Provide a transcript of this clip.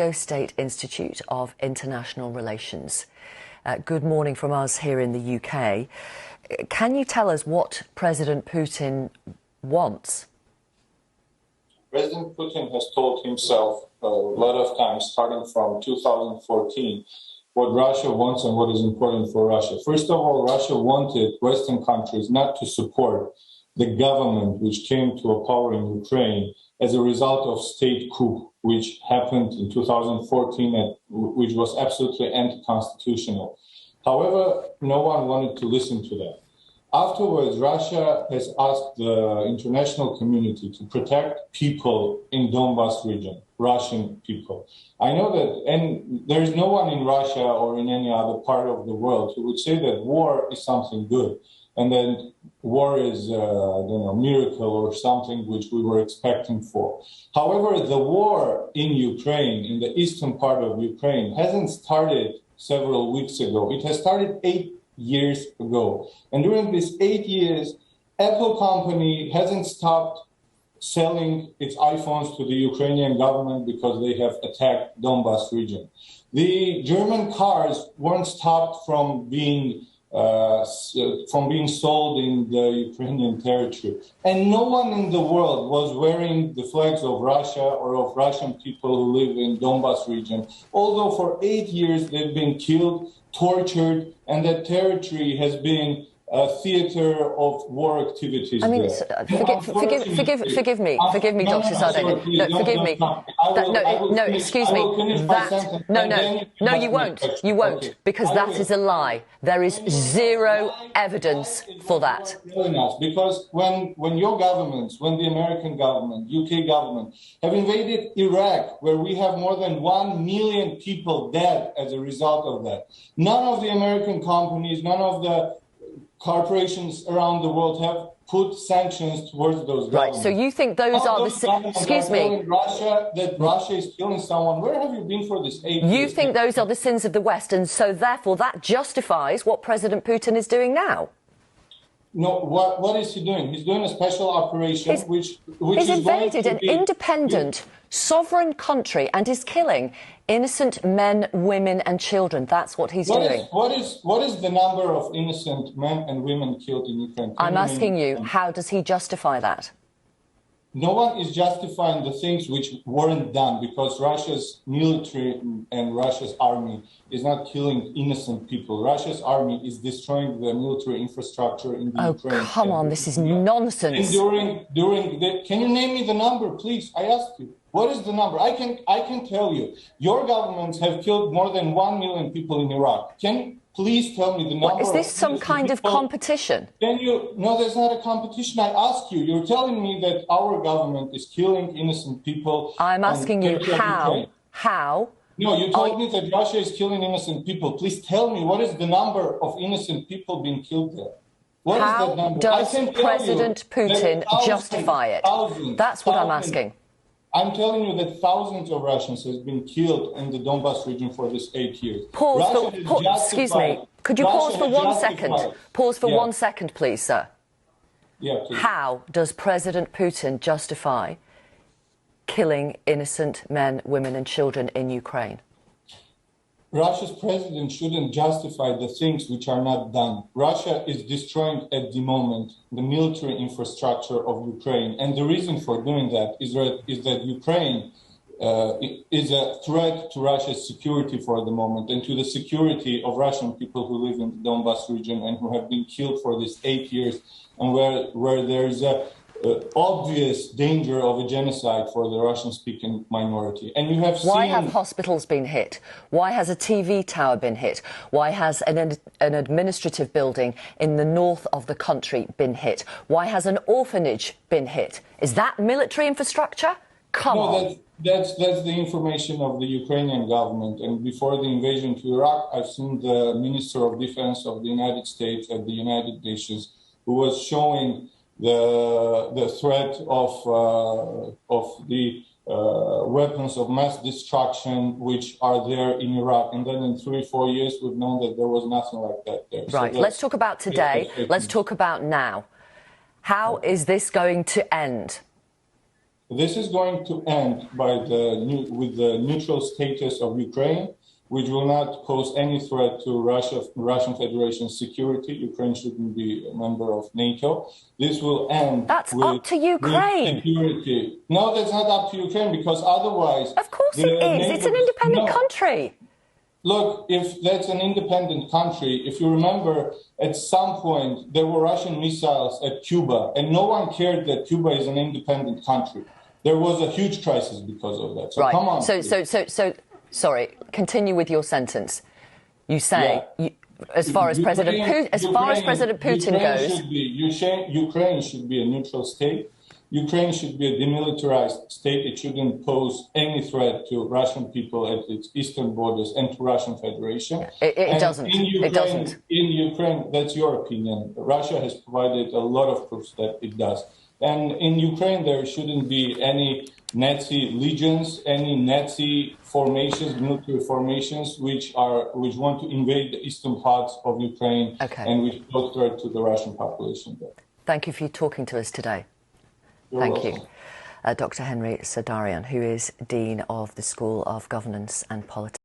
State Institute of International Relations. Good morning from us here in the UK. Can you tell us what President Putin wants? President Putin has told himself a lot of times, starting from 2014, what Russia wants and what is important for Russia. First of all, Russia wanted Western countries not to support the government which came to a power in Ukraine as a result of state coup, which happened in 2014 and which was absolutely anti-constitutional. However, no one wanted to listen to that. Afterwards, Russia has asked the international community to protect people in Donbas region, Russian people. I know that, and there is no one in Russia or in any other part of the world who would say that war is something good, and then war is a miracle or something which we were expecting for. However, the war in Ukraine, in the eastern part of Ukraine, hasn't started several weeks ago. It has started 8 years ago. And during these 8 years, Apple company hasn't stopped selling its iPhones to the Ukrainian government because they have attacked Donbas region. The German cars weren't stopped from being sold in the Ukrainian territory. And no one in the world was wearing the flags of Russia or of Russian people who live in Donbas region, although for 8 years they've been killed, tortured, and that territory has been a theater of war activities. I mean, forgive me, Dr. Sadegh. No, forgive me. No, excuse me. No, you won't. You won't, because that is a lie. There is zero evidence for that. Because when your governments, when the American government, UK government, have invaded Iraq, where we have more than 1 million people dead as a result of that, none of the American companies, none of the corporations around the world have put sanctions towards those governments. Right, so you think those are the... Excuse me. Russia, that Russia is killing someone. Where have you been for this 8 years? You think those are the sins of the West, and so therefore that justifies what President Putin is doing now? No, what is he doing? He's doing a special operation which he's invaded an independent, sovereign country and is killing innocent men, women and children. That's what he's doing. What is the number of innocent men and women killed in Ukraine? I'm asking you, how does he justify that? No one is justifying the things which weren't done, because Russia's military and Russia's army is not killing innocent people. Russia's army is destroying the military infrastructure in the Ukraine. Oh, come on, this is nonsense. And can you name me the number, please? I asked you. What is the number? I can tell you. Your governments have killed more than 1 million people in Iraq. Please tell me the number. What, is this some kind of competition? No, there's not a competition. I ask you. You're telling me that our government is killing innocent people. I'm asking you how. How? No, you told me that Russia is killing innocent people. Please tell me, what is the number of innocent people being killed there? What is that number? Does President Putin justify it? That's what I'm asking. I'm telling you that thousands of Russians have been killed in the Donbas region for this 8 years. Excuse me. Could you pause for 1 second? Pause for 1 second, please, sir. Yeah, please. How does President Putin justify killing innocent men, women and children in Ukraine? Russia's president shouldn't justify the things which are not done. Russia is destroying at the moment the military infrastructure of Ukraine. And the reason for doing that is that Ukraine is a threat to Russia's security for the moment, and to the security of Russian people who live in the Donbas region and who have been killed for these 8 years, and where there is a obvious danger of a genocide for the Russian-speaking minority. And you have seen... Why have hospitals been hit? Why has a TV tower been hit? Why has an administrative building in the north of the country been hit? Why has an orphanage been hit? Is that military infrastructure? Come on. That's the information of the Ukrainian government. And before the invasion to Iraq, I've seen the Minister of Defense of the United States at the United Nations, who was showing the threat of the weapons of mass destruction which are there in Iraq. And then in 3 or 4 years, we've known that there was nothing like that there. Right. So let's talk about today. Let's talk about now. How is this going to end? This is going to end with the neutral status of Ukraine, which will not pose any threat to Russian Federation's security. Ukraine shouldn't be a member of NATO. This will end. That's up to Ukraine. Security. No, that's not up to Ukraine, because otherwise... Of course it is. It's an independent country. Look, if that's an independent country, if you remember, at some point there were Russian missiles at Cuba, and no one cared that Cuba is an independent country. There was a huge crisis because of that. So right. Come on. So, sorry. Continue with your sentence. You say, as far as President Putin goes, Ukraine should be a neutral state. Ukraine should be a demilitarized state. It shouldn't pose any threat to Russian people at its eastern borders and to Russian Federation. It doesn't. It doesn't. In Ukraine, that's your opinion. Russia has provided a lot of proofs that it does. And in Ukraine, there shouldn't be any Nazi legions, any Nazi formations, military formations, which want to invade the eastern parts of Ukraine and which pose threat to the Russian population there. Thank you for talking to us today. Thank you. Dr. Henry Sadarian, who is Dean of the School of Governance and Politics.